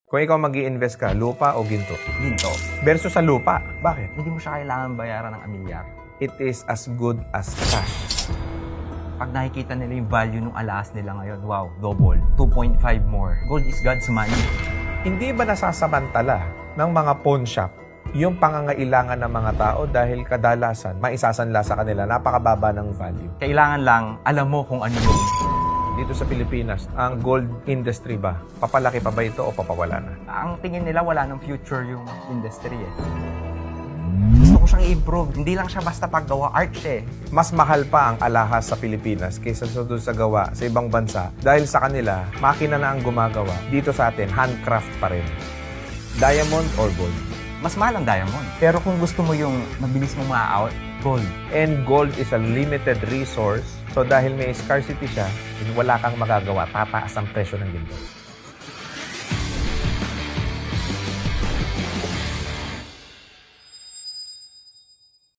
Kung ikaw mag-i-invest ka, lupa o ginto? Ginto. Versus sa lupa. Bakit? Hindi mo siya kailangan bayaran ng amilyar. It is as good as cash. Pag nakikita nila yung value ng alahas nila ngayon, wow, double. 2.5 more. Gold is God's money. Hindi ba nasasamantala ng mga pawn shop yung pangangailangan ng mga tao dahil kadalasan maisasanla sa kanila napakababa ng value? Kailangan lang alam mo kung ano yung Dito sa Pilipinas, ang gold industry ba? Papalaki pa ba ito o papawala na? ang tingin nila wala ng future yung industry eh. Gusto ko siyang i-improve. Hindi lang siya basta paggawa art siya eh. Mas mahal pa ang alahas sa Pilipinas kaysa doon sa gawa sa ibang bansa dahil sa kanila, makina na ang gumagawa. Dito sa atin, handcraft pa rin. Diamond or gold? Mas mahal ang diamond. Pero kung gusto mo yung mabilis mong ma-out, gold. And gold is a limited resource. So dahil may scarcity siya, wala kang magagawa, tataas ang presyo ng ginto.